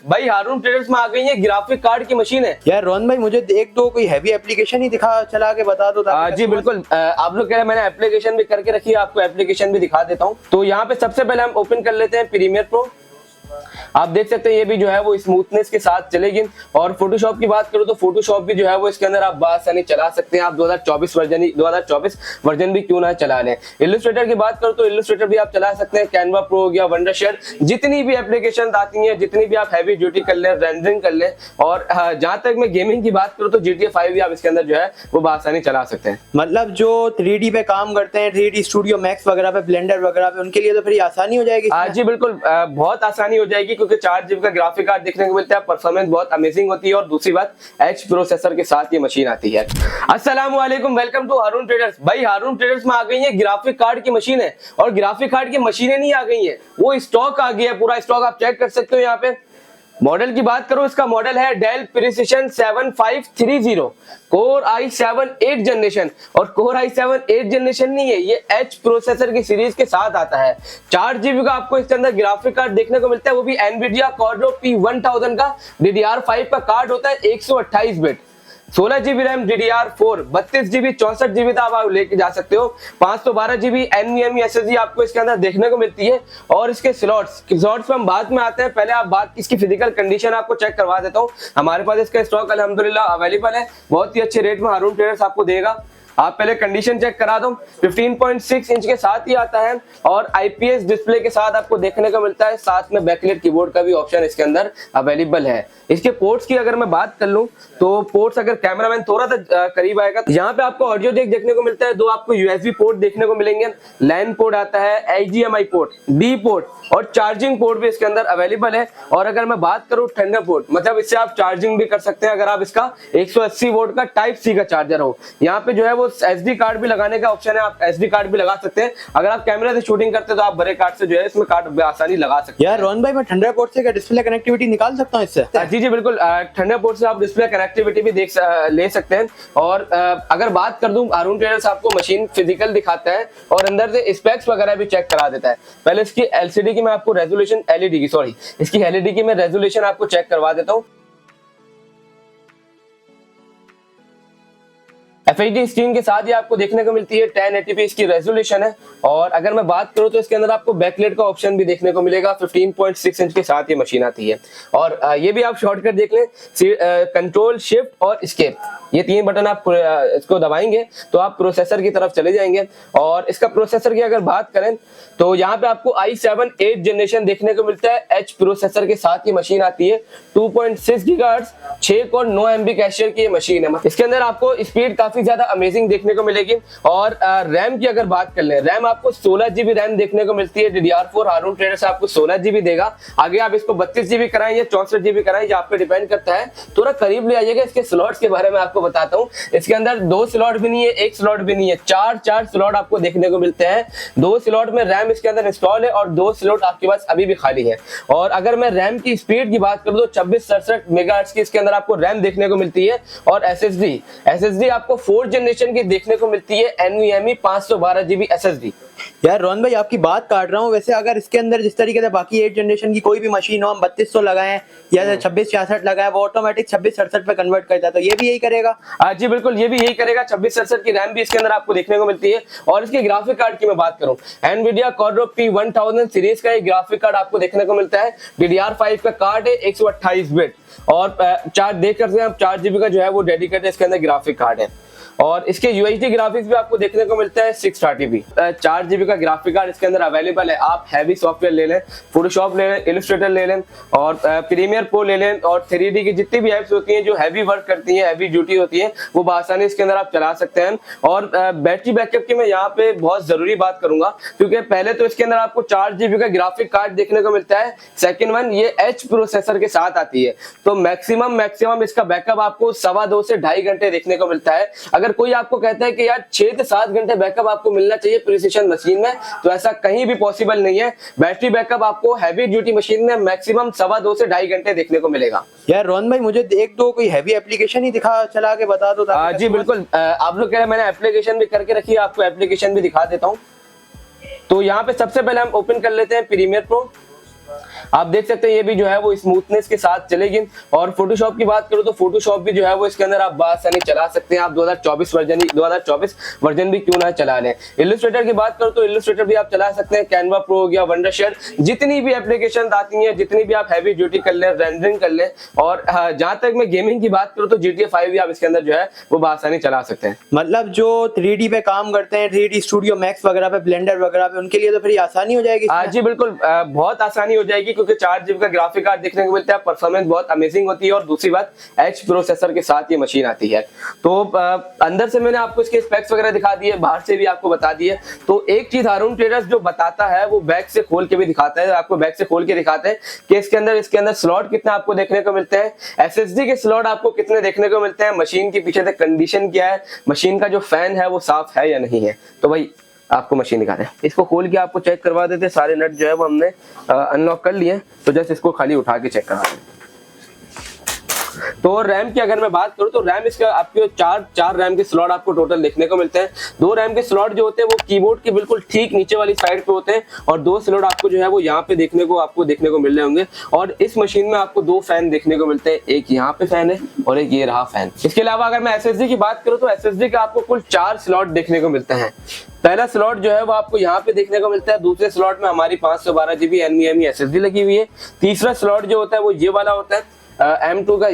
भाई हारून ट्रेडर्स में आ गई है ग्राफिक कार्ड की मशीन है। यार रोहन भाई मुझे एक दो कोई हैवी एप्लीकेशन ही दिखा चला के बता दो। जी बिल्कुल, आप लोग कह रहे हैं मैंने एप्लीकेशन भी करके रखी है, आपको एप्लीकेशन भी दिखा देता हूँ। तो यहाँ पे सबसे पहले हम ओपन कर लेते हैं प्रीमियर प्रो। आप देख सकते हैं ये भी जो है वो स्मूथनेस के साथ चलेगी। और फोटोशॉप की बात करूं तो फोटोशॉप भी जो है वो इसके अंदर आप बासानी चला सकते हैं। आप 2024 वर्जन भी क्यों ना चला लें। इलस्ट्रेटर की बात करूं तो इलस्ट्रेटर भी आप चला सकते हैं। कैनवा प्रो हो गया, वंडरशेयर, जितनी भी एप्लीकेशन आती हैं, जितनी भी आप हैवी ड्यूटी कर लें, रेंडरिंग कर लें। और जहां तक मैं गेमिंग की बात करूं तो GTA 5 भी आप इसके अंदर जो है वो बासानी चला सकते हैं। मतलब जो 3D पे काम करते हैं, 3D स्टूडियो मैक्स वगैरह पे, ब्लेंडर वगैरह पे, उनके लिए तो फिर ये आसानी हो जाएगी। जी बिल्कुल, बहुत आसानी हो जाएगी क्योंकि 4 GB का ग्राफिक कार्ड देखने को मिलता है। परफॉर्मेंस बहुत अमेजिंग होती है और दूसरी बात एच प्रोसेसर के साथ ये मशीन आती है। अस्सलाम वालेकुम, वेलकम टू हारून ट्रेडर्स। भाई हारून ट्रेडर्स में आ गई है ग्राफिक कार्ड की मशीन है। और ग्राफिक कार्ड की मशीनें नहीं आ गई है, वो स्टॉक आ गया है। पूरा स्टॉक आप चेक कर सकते हो। यहाँ पे मॉडल की बात करो, इसका मॉडल है Dell precision 7530 core i7 8 generation. और कोर i7 8 जनरेशन नहीं है, ये एच प्रोसेसर की सीरीज के साथ आता है। 4 GB का आपको इसके अंदर ग्राफिक कार्ड देखने को मिलता है, वो भी एनवीडिया Quadro P1000 का DDR5 का कार्ड होता है। 128 bit, 16 GB RAM DDR4, 32 GB 64 GB तक आप लेके जा सकते हो। 512 GB NVMe SSD आपको इसके अंदर देखने को मिलती है। और इसके स्लॉट्स पे हम बाद में आते हैं, पहले आप बात इसकी फिजिकल कंडीशन आपको चेक करवा देता हूँ। हमारे पास इसका स्टॉक अल्हम्दुलिल्लाह अवेलेबल है, बहुत ही अच्छे रेट में हारून ट्रेडर्स आपको देगा। आप पहले कंडीशन चेक करा दो। 15.6 इंच के साथ ही आता है और IPS डिस्प्ले के साथ आपको देखने को मिलता है। साथ में बैकलाइट कीबोर्ड का भी ऑप्शन इसके अंदर अवेलेबल है। इसके पोर्ट्स की अगर मैं बात कर लूं तो पोर्ट्स, अगर कैमरामैन थोड़ा सा करीब आएगा तो यहाँ पे आपको ऑडियो जैक देखने को मिलता है। 2 आपको USB पोर्ट देखने को मिलेंगे, लैन पोर्ट आता है, HDMI पोर्ट, D पोर्ट और चार्जिंग पोर्ट भी इसके अंदर अवेलेबल है। और अगर मैं बात करूं थंडर पोर्ट, मतलब इससे आप चार्जिंग भी कर सकते हैं अगर आप इसका 180 वोल्ट का टाइप C का चार्जर हो। यहाँ पे जो है वो SD कार्ड भी लगाने का ऑप्शन है, आप SD कार्ड भी लगा सकते हैं। अगर आप कैमरा से शूटिंग करते हैं तो आप बड़े कार्ड से जो है इसमें कार्ड आसानी लगा सकते हैं। यार रोहन भाई मैं थंडर पोर्ट से क्या डिस्प्ले कनेक्टिविटी निकाल सकता हूँ इससे? जी बिल्कुल, थंडर पोर्ट से आप डिस्प्ले कनेक्टिविटी भी ले सकते हैं। और अगर बात कर दूं, हारून ट्रेडर्स आपको मशीन फिजिकल दिखाता है और अंदर से स्पेक्स वगैरह भी चेक करा देता है। पहले इसकी LCD की मैं आपको रेजोल्यूशन इसकी LED की मैं रेजोल्यूशन आपको चेक करवा देता हूँ। FHD स्क्रीन के साथ ही आपको देखने को मिलती है। 1080p इसकी रेजोल्यूशन है। और अगर मैं बात करूं तो इसके अंदर आपको बैकलाइट का ऑप्शन भी देखने को मिलेगा। 15.6 इंच के साथ ये मशीन आती है। और ये भी आप शॉर्टकट देख लें, कंट्रोल शिफ्ट और एस्केप, ये 3 बटन आप इसको दबाएंगे तो आप प्रोसेसर की तरफ चले जाएंगे। और इसका प्रोसेसर की अगर बात करें तो यहाँ पे आपको i7 8 जनरेशन देखने को मिलता है। एच प्रोसेसर के साथ ये मशीन आती है। 2.6 GHz 6 कोर 9 MB कैशियर की ये मशीन है। इसके अंदर आपको स्पीड काफी ज्यादा अमेजिंग देखने को मिलेगी। और रैम की अगर बात कर ले, रैम आपको 16 GB रैम देखने को मिलती है। DDR4 हारून ट्रेडर्स आपको 16 GB देगा। आगे आप इसको 32 GB कराएं या 64 GB कराएं, ये आप पे डिपेंड करता है। थोड़ा करीब ले आइएगा। इसके स्लॉट्स के बारे में आपको बताता हूँ। इसके अंदर 2 स्लॉट भी नहीं है, 1 स्लॉट भी नहीं है, 4 स्लॉट आपको देखने को मिलते हैं। 2 स्लॉट में रैम इसके अंदर इंस्टॉल है और 2 स्लॉट आपके पास अभी भी खाली है। और अगर मैं रैम की स्पीड की बात करूं तो 2667 मेगाहर्ट्ज की इसके अंदर आपको रैम देखने को मिलती है। और SSD आपको 4 जनरेशन की देखने को मिलती है। NVMe 512 GB SSD। यार रोहन भाई आपकी बात काट रहा हूँ, वैसे अगर इसके अंदर जिस तरीके से बाकी 8 जनरेशन की कोई भी मशीन हो, हम 3200 लगाएं या 2666 लगाएं, वो ऑटोमेटिक 2667 पे कन्वर्ट करता है, तो ये भी यही करेगा? जी बिल्कुल, ये भी यही करेगा। 2667 की रैम भी इसके अंदर आपको देखने को मिलती है। और इसके ग्राफिक कार्ड की मैं बात करूं, एनवीडिया Quadro P1000 सीरीज का एक ग्राफिक कार्ड आपको देखने को मिलता है। DDR5 का कार्ड है, 128 बिट। और देख सकते हैं आप 4 GB का जो है वो डेडिकेटेड इसके अंदर ग्राफिक कार्ड है। और इसके UHD ग्राफिक्स भी आपको देखने को मिलता है 630p। 4 GB का ग्राफिक कार्ड इसके अंदर अवेलेबल है। आप हैवी सॉफ्टवेयर ले लें, फोटोशॉप ले लें, इलस्ट्रेटर ले लें और प्रीमियर प्रो ले लें और 3D की जितनी भी एप्स होती हैं जो हैवी वर्क करती हैं, हैवी ड्यूटी होती हैं, वो बआसानी इसके अंदर आप चला सकते हैं। और बैटरी बैकअप की मैं यहाँ पे बहुत जरूरी बात करूंगा, क्योंकि पहले तो इसके अंदर आपको 4 GB का ग्राफिक कार्ड देखने को मिलता है। सेकेंड वन, ये एच प्रोसेसर के साथ आती है, तो मैक्सिमम इसका बैकअप आपको 2.25 से 2.5 घंटे देखने को मिलता है। अगर कोई आपको कहता है कि यार 6 से 7 घंटे बैकअप आपको मिलना चाहिए प्रिसिशन मशीन में, तो ऐसा कहीं भी पॉसिबल नहीं है। बैटरी बैकअप आपको हैवी ड्यूटी मशीन में मैक्सिमम 2.25 से 2.5 घंटे देखने को मिलेगा। यार रोहन भाई मुझे एक दो कोई हैवी एप्लीकेशन ही दिखा चला के बता दो। जी बिल्कुल, आप लोग कह रहे हैं मैंने एप्लीकेशन भी करके रखी है, आपको एप्लीकेशन भी दिखा देता हूँ। तो यहाँ पे सबसे पहले हम ओपन कर लेते हैं प्रीमियर प्रो। आप देख सकते हैं ये भी जो है वो स्मूथनेस के साथ चलेगी। और फोटोशॉप की बात करूं तो फोटोशॉप भी जो है वो इसके अंदर आप बासानी चला सकते हैं। आप 2024 वर्जन भी क्यों ना चला लें। इलस्ट्रेटर की बात करूं तो इलस्ट्रेटर भी आप चला सकते हैं। कैनवा प्रो हो गया, वंडरशेयर, जितनी भी एप्लीकेशन आती हैं, जितनी भी आप हैवी ड्यूटी कर लें, रेंडरिंग कर लें। और जहां तक मैं गेमिंग की बात करूं तो GTA 5 भी आप इसके अंदर जो है वो बासानी चला सकते हैं। मतलब जो 3D पे काम करते हैं, 3D स्टूडियो मैक्स वगैरह पे, ब्लेंडर वगैरह पे, उनके लिए तो फिर ये आसानी हो जाएगी इसमें? जी बिल्कुल, बहुत आसानी हो जाएगी क्योंकि 4 GB का ग्राफिक कार्ड देखने को मिलता है। परफॉर्मेंस बहुत अमेजिंग होती है और दूसरी बात एच प्रोसेसर के साथ ये मशीन आती है। तो अंदर से मैंने आपको इसके स्पेक्स वगैरह दिखा दिए, बाहर से भी आपको बता दिए। तो एक चीज हारून ट्रेडर्स जो बताता है वो बैक से खोल के भी दिखाता है, आपको बैक से खोल के दिखाते हैं कि इसके अंदर स्लॉट कितने आपको देखने को मिलते हैं, SSD के स्लॉट आपको कितने देखने को मिलते हैं, मशीन के पीछे से कंडीशन क्या है, मशीन का जो फैन है वो साफ है या नहीं है। तो भाई आपको मशीन दिखा रहे हैं, इसको खोल के आपको चेक करवा देते हैं। सारे नट जो है वो हमने अनलॉक कर लिए, तो जस्ट इसको खाली उठा के चेक करवा दें। तो रैम की अगर मैं बात करूं तो रैम इसका आपके चार रैम के स्लॉट आपको टोटल देखने को मिलते हैं। 2 रैम के स्लॉट जो होते हैं वो कीबोर्ड के बिल्कुल ठीक नीचे वाली साइड पे होते हैं और 2 स्लॉट आपको जो है वो यहाँ पे देखने को मिल रहे होंगे। और इस मशीन में आपको 2 फैन देखने को मिलते हैं, एक यहाँ पे फैन है और एक ये रहा फैन। इसके अलावा अगर मैं SSD की बात करूं तो SSD का आपको कुल 4 स्लॉट देखने को मिलते हैं। पहला स्लॉट जो है वो आपको यहाँ पे देखने को मिलता है, दूसरे स्लॉट में हमारी 512 GB NVMe SSD लगी हुई है। तीसरा स्लॉट जो होता है वो ये वाला होता है, M2 का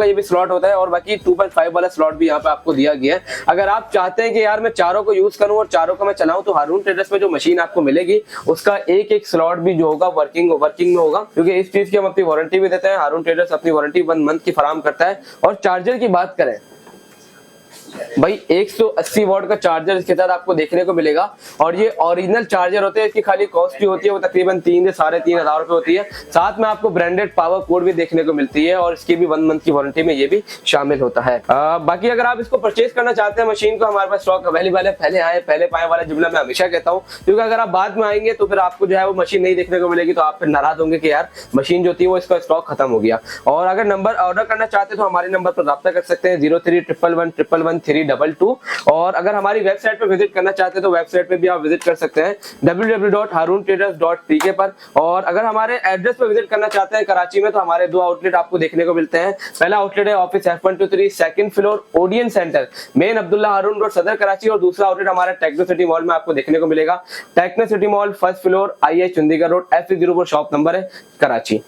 ये भी स्लॉट होता है और बाकी 2.5 वाला स्लॉट भी यहाँ पे आपको दिया गया है। अगर आप चाहते हैं कि यार मैं चारों को यूज करूं और चारों को मैं चलाऊं तो हारून ट्रेडर्स में जो मशीन आपको मिलेगी उसका एक स्लॉट भी जो होगा वर्किंग में होगा, क्योंकि इस चीज की हम अपनी वारंटी भी देते हैं। हारून ट्रेडर्स अपनी वारंटी 1 मंथ की फराहम करता है। और चार्जर की बात करें भाई 180 वॉट का चार्जर इसके साथ आपको देखने को मिलेगा और ये ओरिजिनल चार्जर होते हैं। इसकी खाली कॉस्ट जो होती है वो तकरीबन 3 से 3.5 हज़ार रुपए होती है। साथ में आपको ब्रांडेड पावर कोड भी देखने को मिलती है और इसकी भी 1 मंथ की वारंटी में ये भी शामिल होता है। बाकी अगर आप इसको परचेज करना चाहते हैं मशीन को, हमारे पास स्टॉक अवेलेबल है। पहले आए पहले पाए वाला जुमला मैं हमेशा कहता हूँ, क्योंकि अगर आप बाद में आएंगे तो फिर आपको जो है वो मशीन नहीं देखने को मिलेगी, तो आप फिर नाराज होंगे कि यार मशीन जो थी वो इसका स्टॉक खत्म हो गया। और अगर नंबर ऑर्डर करना चाहते हैं तो हमारे नंबर पर रब्ता कर सकते हैं 0311111322। और अगर हमारी वेबसाइट पर विजिट करना चाहते हैं तो वेबसाइट पे भी आप विजिट कर सकते हैं www.haruntraders.tk पर। और अगर हमारे एड्रेस पर विजिट करना चाहते हैं कराची में तो हमारे 2 आउटलेट आपको देखने को मिलते हैं। पहला आउटलेट है office F123 second floor Odeon centre main Abdullah Haroon road Saddar Karachi, और दूसरा आउटलेट हमारा टेक्नो सिटी मॉल में आपको देखने को मिलेगा। Techno city mall 1st floor IH Chandigarh road F0 shop number है कराची।